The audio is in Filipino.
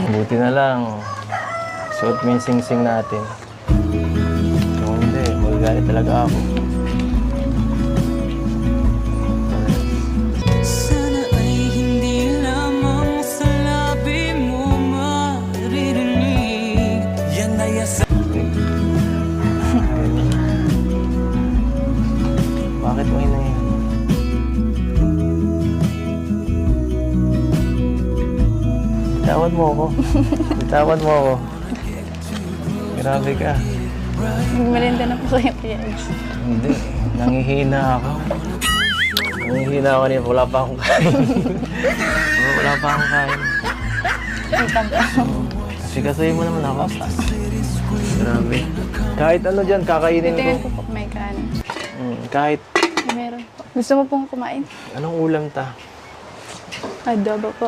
Buti na lang. Suot mo yung sing-sing natin. Kung hindi, magagalit talaga ako. Sana ay hindi lamang sa labi mo maririnig. Yan ay Bakit mo yun? Tawad mo ako. Tawad mo ako. Grabe ka. Magmelinda na po kayo, Kuya Eds. Hindi. Nangihina ako. Nangihina ako niya. Wala pa akong kain. Wala pa akong kain. Kita po. Sikasuhin mo naman ako. Grabe. Kahit ano dyan, kakainin ko. Tingnan ko po, may kanin. Kahit Meron po. Gusto mo pong kumain? anong ulam ta. Adobo po.